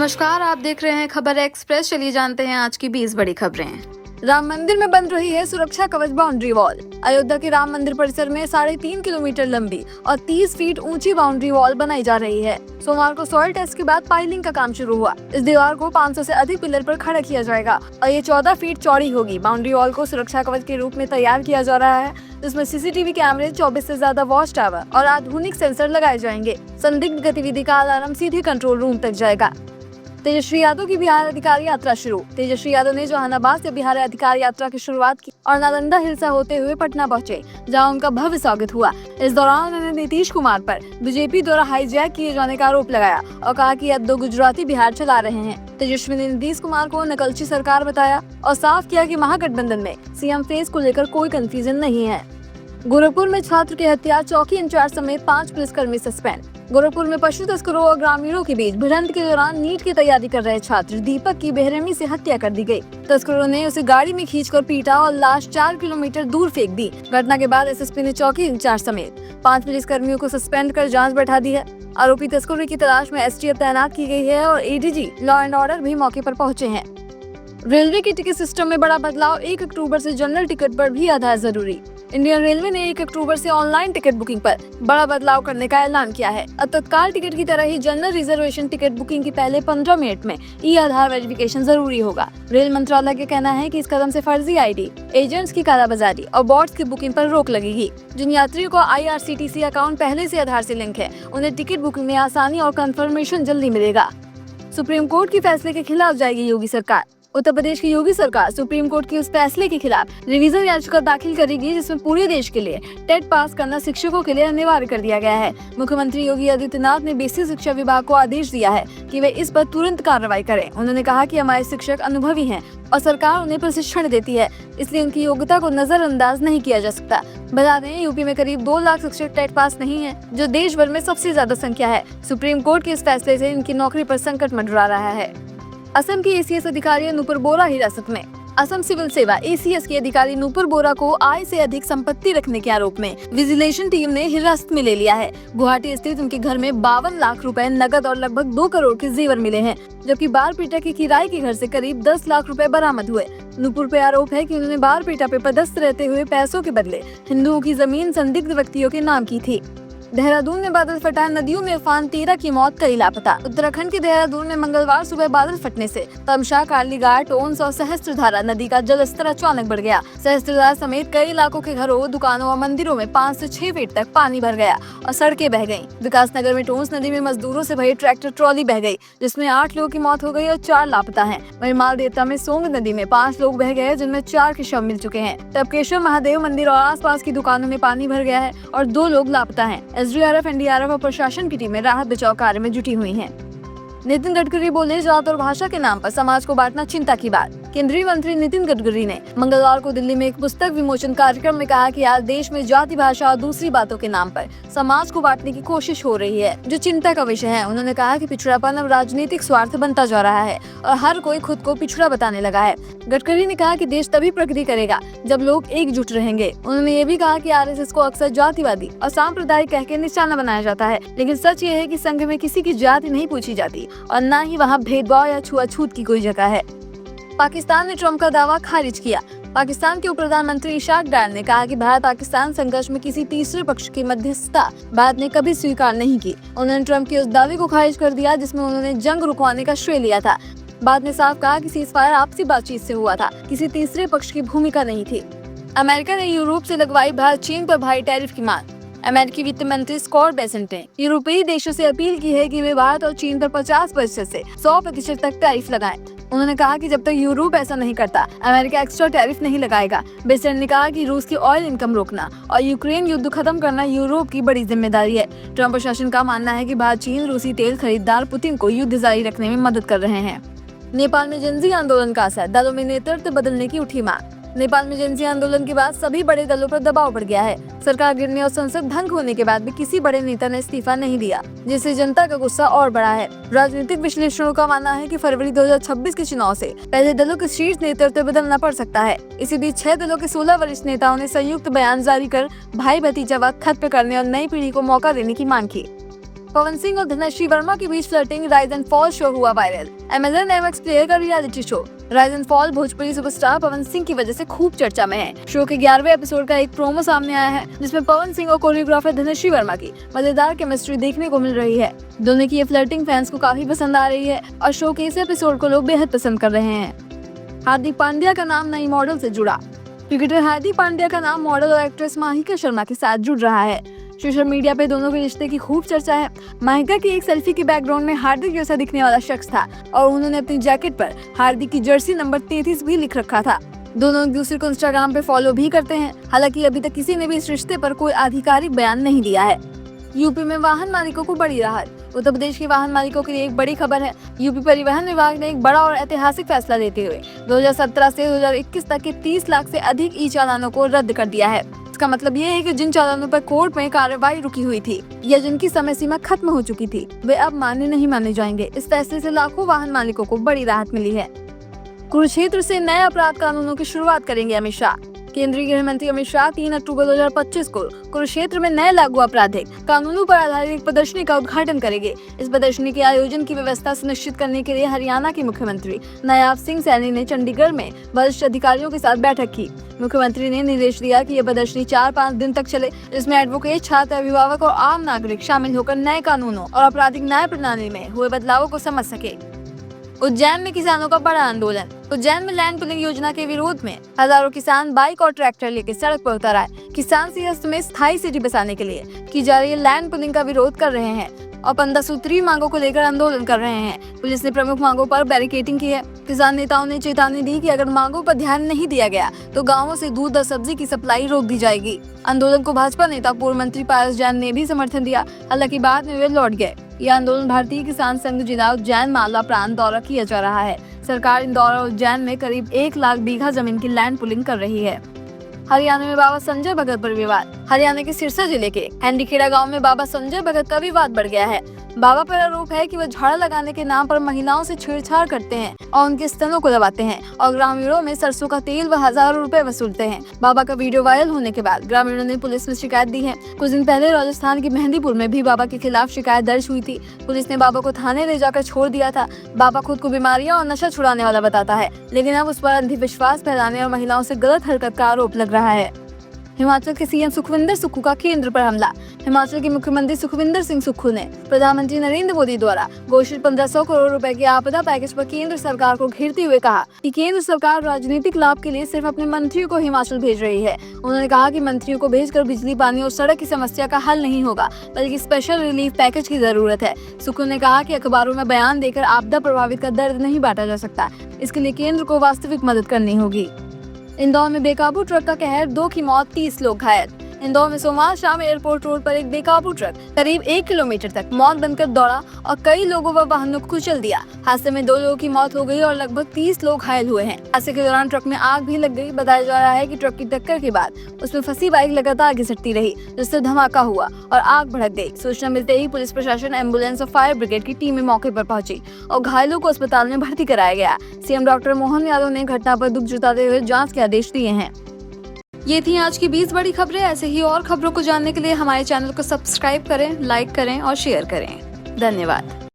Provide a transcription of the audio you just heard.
नमस्कार, आप देख रहे हैं खबर एक्सप्रेस। चलिए जानते हैं आज की 20 बड़ी खबरें। राम मंदिर में बन रही है सुरक्षा कवच बाउंड्री वॉल। अयोध्या के राम मंदिर परिसर में 3.5 किलोमीटर लंबी और 30 फीट ऊंची बाउंड्री वॉल बनाई जा रही है। सोमवार को सॉइल टेस्ट के बाद पाइलिंग का काम शुरू हुआ। इस दीवार को 500 से अधिक पिलर पर खड़ा किया जाएगा और ये 14 फीट चौड़ी होगी। बाउंड्री वॉल को सुरक्षा कवच के रूप में तैयार किया जा रहा है, जिसमें सीसीटीवी कैमरे, 24 से ज्यादा वॉच टावर और आधुनिक सेंसर लगाए जाएंगे। संदिग्ध गतिविधि का अलार्म सीधे कंट्रोल रूम तक जाएगा। तेजस्वी यादव की बिहार अधिकार यात्रा शुरू। तेजस्वी यादव ने जहानाबाद से बिहार अधिकार यात्रा की शुरुआत की और नालंदा हिल से होते हुए पटना पहुंचे, जहां उनका भव्य स्वागत हुआ। इस दौरान उन्होंने नीतीश कुमार पर बीजेपी द्वारा हाईजैक किए जाने का आरोप लगाया और कहा कि अब 2 गुजराती बिहार चला रहे हैं। तेजस्वी ने नीतीश कुमार को नकलची सरकार बताया और साफ किया कि महागठबंधन में सीएम फेस को लेकर कोई कंफ्यूजन नहीं है। गोरखपुर में छात्र की हत्या, चौकी इंचार्ज समेत 5 पुलिसकर्मी सस्पेंड। गोरखपुर में पशु तस्करों और ग्रामीणों के बीच भिड़ंत के दौरान नीट की तैयारी कर रहे छात्र दीपक की बेरहमी से हत्या कर दी गई। तस्करों ने उसे गाड़ी में खींचकर पीटा और लाश 4 किलोमीटर दूर फेंक दी। घटना के बाद एसएसपी ने चौकी इंचार्ज समेत 5 पुलिसकर्मियों को सस्पेंड कर जांच बैठा दी है। आरोपी तस्करों की तलाश में एसटीएफ तैनात की गई है और एडीजी लॉ एंड ऑर्डर भी मौके पर पहुंचे हैं। रेलवे के टिकट सिस्टम में बड़ा बदलाव, 1 अक्टूबर से जनरल टिकट पर भी आधार जरूरी। इंडियन रेलवे ने 1 अक्टूबर से ऑनलाइन टिकट बुकिंग पर बड़ा बदलाव करने का ऐलान किया है। अब तत्काल टिकट की तरह ही जनरल रिजर्वेशन टिकट बुकिंग के पहले 15 मिनट में ई-आधार वेरिफिकेशन जरूरी होगा। रेल मंत्रालय का कहना है कि इस कदम से फर्जी आईडी, एजेंट्स की कालाबाजारी और बॉट्स की बुकिंग पर रोक लगेगी। जिन यात्रियों को आईआरसीटीसी अकाउंट पहले से आधार से लिंक है, उन्हें टिकट बुकिंग में आसानी और कंफर्मेशन जल्दी मिलेगा। सुप्रीम कोर्ट के फैसले के खिलाफ जाएगी योगी सरकार। उत्तर प्रदेश की योगी सरकार सुप्रीम कोर्ट के उस फैसले के खिलाफ रिवीजन याचिका दाखिल करेगी जिसमें पूरे देश के लिए टेट पास करना शिक्षकों के लिए अनिवार्य कर दिया गया है। मुख्यमंत्री योगी आदित्यनाथ ने बेसिक शिक्षा विभाग को आदेश दिया है कि वे इस पर तुरंत कार्रवाई करें। उन्होंने कहा कि हमारे शिक्षक अनुभवी हैं और सरकार उन्हें प्रशिक्षण देती है, इसलिए उनकी योग्यता को नजरअंदाज नहीं किया जा सकता। बता दें, यूपी में करीब 2 लाख शिक्षक टेट पास नहीं है, जो देश भर में सबसे ज्यादा संख्या है। सुप्रीम कोर्ट के इस फैसले से इनकी नौकरी पर संकट मंडरा रहा है। असम की एसीएस अधिकारी नूपुर बोरा हिरासत में। असम सिविल सेवा एसीएस की अधिकारी नूपुर बोरा को आय से अधिक संपत्ति रखने के आरोप में विजिलेशन टीम ने हिरासत में ले लिया है। गुवाहाटी स्थित उनके घर में 52 लाख रुपए नकद और लगभग 2 करोड़ के जेवर मिले हैं, जबकि बारपेटा के किराए के घर से करीब 10 लाख रुपए बरामद हुए। नूपुर पे आरोप है कि उन्होंने बारपेटा पे पदस्थ रहते हुए पैसों के बदले हिंदुओं की जमीन संदिग्ध व्यक्तियों के नाम की थी। देहरादून में बादल फटा, नदियों में उफान, 13 की मौत, कई लापता। उत्तराखंड के देहरादून में मंगलवार सुबह बादल फटने से तमशा, कालीघाट, टोंस और सहस्त्रधारा नदी का जलस्तर अचानक बढ़ गया। सहस्त्रधारा समेत कई इलाकों के घरों, दुकानों और मंदिरों में 5 से 6 फीट तक पानी भर गया और सड़कें बह गईं। विकासनगर में टोंस नदी में मजदूरों से भरी ट्रैक्टर ट्रॉली बह गई, जिसमें 8 लोगों की मौत हो गई और 4 लापता हैं। वहीं मालदेवता में सोंग नदी में 5 लोग बह गए, जिनमें 4 के शव मिल चुके हैं। टपकेश्वर महादेव मंदिर और आसपास की दुकानों में पानी भर गया है और 2 लोग लापता हैं। एसडीआरएफ, एनडीआरएफ और प्रशासन की टीमें राहत बचाव कार्य में जुटी हुई हैं। नितिन गडकरी बोले, जात और भाषा के नाम पर समाज को बांटना चिंता की बात। केंद्रीय मंत्री नितिन गडकरी ने मंगलवार को दिल्ली में एक पुस्तक विमोचन कार्यक्रम में कहा कि आज देश में जाति, भाषा और दूसरी बातों के नाम पर समाज को बांटने की कोशिश हो रही है, जो चिंता का विषय है। उन्होंने कहा कि पिछड़ापन अब राजनीतिक स्वार्थ बनता जा रहा है और हर कोई खुद को पिछड़ा बताने लगा है। गडकरी ने कहा कि देश तभी प्रगति करेगा जब लोग एकजुट रहेंगे। उन्होंने ये भी कहा कि आरएसएस को अक्सर जातिवादी और सांप्रदायिक कह के निशाना बनाया जाता है, लेकिन सच ये है कि संघ में किसी की जाति नहीं पूछी जाती और न ही वहाँ भेदभाव या छुआछूत की कोई जगह है। पाकिस्तान ने ट्रंप का दावा खारिज किया। पाकिस्तान के उप प्रधानमंत्री इशाक डार ने कहा कि भारत पाकिस्तान संघर्ष में किसी तीसरे पक्ष की मध्यस्थता भारत ने कभी स्वीकार नहीं की। उन्होंने ट्रंप के उस दावे को खारिज कर दिया जिसमें उन्होंने जंग रुकवाने का श्रेय लिया था। बाद ने साफ कहा कि सीजफायर आपसी बातचीत से हुआ था, किसी तीसरे पक्ष की भूमिका नहीं थी। अमेरिका ने यूरोप से लगवाई भारत चीन पर भारी टैरिफ की मांग। अमेरिकी वित्त मंत्री स्कॉट बेसेंट ने यूरोपीय देशों से अपील की है कि वे भारत और चीन पर 50% से 100% तक टैरिफ लगाएं। उन्होंने कहा कि जब तक यूरोप ऐसा नहीं करता, अमेरिका एक्स्ट्रा टैरिफ नहीं लगाएगा। बेसेंट ने कहा कि रूस की ऑयल इनकम रोकना और यूक्रेन युद्ध खत्म करना यूरोप की बड़ी जिम्मेदारी है। ट्रंप प्रशासन का मानना है कि भारत चीन रूसी तेल खरीदार पुतिन को युद्ध जारी रखने में मदद कर रहे हैं। नेपाल में जेनजी आंदोलन का असर, दलों में नेतृत्व बदलने की उठी मांग। नेपाल में जेनजी आंदोलन के बाद सभी बड़े दलों पर दबाव बढ़ गया है। सरकार गिरने और संसद भंग होने के बाद भी किसी बड़े नेता ने इस्तीफा नहीं दिया, जिससे जनता का गुस्सा और बढ़ा है। राजनीतिक विश्लेषकों का मानना है कि फरवरी 2026 के चुनाव से पहले दलों के शीर्ष नेतृत्व बदलना पड़ सकता है। इसी बीच 6 दलों के 16 वरिष्ठ नेताओं ने संयुक्त बयान जारी कर भाई भतीजावाद खत्म करने और नई पीढ़ी को मौका देने की मांग की। पवन सिंह और धनश्री वर्मा के बीच flirting, rise and fall show हुआ वायरल। अमेजन एमएक्स प्लेयर का reality show rise and fall Bhojpuri superstar Pawan Singh की वजह से खूब चर्चा में है। शो के 11वें एपिसोड का एक प्रोमो सामने आया है, जिसमें पवन सिंह और कोरियोग्राफर धनश्री वर्मा की मजेदार केमिस्ट्री देखने को मिल रही है। दोनों की ये फ्लर्टिंग फैंस को काफी पसंद आ रही है और शो के इस एपिसोड को लोग बेहद पसंद कर रहे हैं। हार्दिक पांड्या का नाम नई मॉडल से जुड़ा। क्रिकेटर हार्दिक पांड्या का नाम मॉडल और एक्ट्रेस माहिका शर्मा के साथ जुड़ रहा है। सोशल मीडिया पे दोनों के रिश्ते की खूब चर्चा है। माहिका की एक सेल्फी के बैकग्राउंड में हार्दिक जैसा दिखने वाला शख्स था और उन्होंने अपनी जैकेट पर हार्दिक की जर्सी नंबर 33 भी लिख रखा था। दोनों एक दूसरे को इंस्टाग्राम पे फॉलो भी करते हैं। हालांकि अभी तक किसी ने भी इस रिश्ते पर कोई आधिकारिक बयान नहीं दिया है। यूपी में वाहन मालिकों को बड़ी राहत। उत्तर प्रदेश के वाहन मालिकों के लिए एक बड़ी खबर है। यूपी परिवहन विभाग ने एक बड़ा और ऐतिहासिक फैसला लेते हुए 2017 से 2021 तक के 30 लाख से अधिक ई चालानों को रद्द कर दिया है। इसका मतलब ये है कि जिन चालानों पर कोर्ट में कार्रवाई रुकी हुई थी या जिनकी समय सीमा खत्म हो चुकी थी, वे अब मान्य नहीं माने जाएंगे। इस फैसले से लाखों वाहन मालिकों को बड़ी राहत मिली है। कुरुक्षेत्र से नए अपराध कानूनों की शुरुआत करेंगे अमित शाह। केंद्रीय गृह मंत्री अमित शाह 3 अक्टूबर 2025 को कुरुक्षेत्र में नए लागू आपराधिक कानूनों पर आधारित एक प्रदर्शनी का उद्घाटन करेंगे। इस प्रदर्शनी के आयोजन की व्यवस्था सुनिश्चित करने के लिए हरियाणा के मुख्यमंत्री नयाब सिंह सैनी ने चंडीगढ़ में वरिष्ठ अधिकारियों के साथ बैठक की। मुख्यमंत्री ने निर्देश दिया कि यह प्रदर्शनी 4-5 दिन तक चले। इसमें एडवोकेट, छात्र, अभिभावक और आम नागरिक शामिल होकर नए कानूनों और आपराधिक न्याय प्रणाली में हुए बदलावों को समझ सके। उज्जैन में किसानों का बड़ा आंदोलन। उज्जैन में लैंड पुलिंग योजना के विरोध में हजारों किसान बाइक और ट्रैक्टर लेकर सड़क पर उतर आए। किसान सिंहस्थ में स्थायी सिटी बसाने के लिए की जा रही लैंड पुलिंग का विरोध कर रहे हैं और 15 सूत्री मांगों को लेकर आंदोलन कर रहे हैं। पुलिस ने प्रमुख मांगों पर बैरिकेडिंग की है। किसान नेताओं ने चेतावनी दी कि अगर मांगों पर ध्यान नहीं दिया गया तो गाँवों से दूध और सब्जी की सप्लाई रोक दी जाएगी। आंदोलन को भाजपा नेता पूर्व मंत्री पारस जैन ने भी समर्थन दिया। हालांकि बाद में वे लौट गए। यह आंदोलन भारतीय किसान संघ जिला उज्जैन मालवा प्रांत दौरा किया जा रहा है। सरकार इंदौर और उज्जैन में करीब 1 लाख बीघा जमीन की लैंड पुलिंग कर रही है। हरियाणा में बाबा संजय भगत पर विवाद। हरियाणा के सिरसा जिले के हैंडीखेड़ा गांव में बाबा संजय भगत का विवाद बढ़ गया है। बाबा पर आरोप है कि वह झाड़ा लगाने के नाम पर महिलाओं से छेड़छाड़ करते हैं और उनके स्तनों को दबाते हैं और ग्रामीणों में सरसों का तेल व हजारों रुपए वसूलते हैं। बाबा का वीडियो वायरल होने के बाद ग्रामीणों ने पुलिस में शिकायत दी है। कुछ दिन पहले राजस्थान के मेहंदीपुर में भी बाबा के खिलाफ शिकायत दर्ज हुई थी। पुलिस ने बाबा को थाने ले जाकर छोड़ दिया था। बाबा खुद को बीमारियां और नशा छुड़ाने वाला बताता है, लेकिन अब उस पर अंधविश्वास फैलाने और महिलाओं से गलत हरकत का आरोप लग रहा है। हिमाचल के सीएम सुखविंदर सुक्खू का केंद्र पर हमला। हिमाचल के मुख्यमंत्री सुखविंदर सिंह सुक्खू ने प्रधानमंत्री नरेंद्र मोदी द्वारा घोषित 1500 करोड़ रुपए के आपदा पैकेज पर केंद्र सरकार को घेरते हुए कहा कि केंद्र सरकार राजनीतिक लाभ के लिए सिर्फ अपने मंत्रियों को हिमाचल भेज रही है। उन्होंने कहा कि मंत्रियों को भेजकर बिजली, पानी और सड़क की समस्या का हल नहीं होगा, बल्कि स्पेशल रिलीफ पैकेज की जरूरत है। सुक्खू ने कहा कि अखबारों में बयान देकर आपदा प्रभावित का दर्द नहीं बांटा जा सकता। इसके लिए केंद्र को वास्तविक मदद करनी होगी। इंदौर में बेकाबू ट्रक का कहर, 2 की मौत, 30 लोग घायल। इंदौर में सोमवार शाम एयरपोर्ट रोड पर एक बेकाबू ट्रक करीब 1 किलोमीटर तक मौत बनकर दौड़ा और कई लोगों व वाहनों को कुचल दिया। हादसे में 2 लोगों की मौत हो गई और लगभग 30 लोग घायल हुए हैं। हादसे के दौरान ट्रक में आग भी लग गई। बताया जा रहा है कि ट्रक की टक्कर के बाद उसमें फंसी बाइक लगातार घिसटती रही, जिससे धमाका हुआ और आग भड़क गई। सूचना मिलते ही पुलिस प्रशासन, एम्बुलेंस और फायर ब्रिगेड की टीमें मौके पर पहुंची और घायलों को अस्पताल में भर्ती कराया गया। सीएम डॉक्टर मोहन यादव ने घटना पर दुख जताते हुए जाँच के आदेश दिए हैं। ये थी आज की 20 बड़ी खबरें। ऐसे ही और खबरों को जानने के लिए हमारे चैनल को सब्सक्राइब करें, लाइक करें और शेयर करें। धन्यवाद।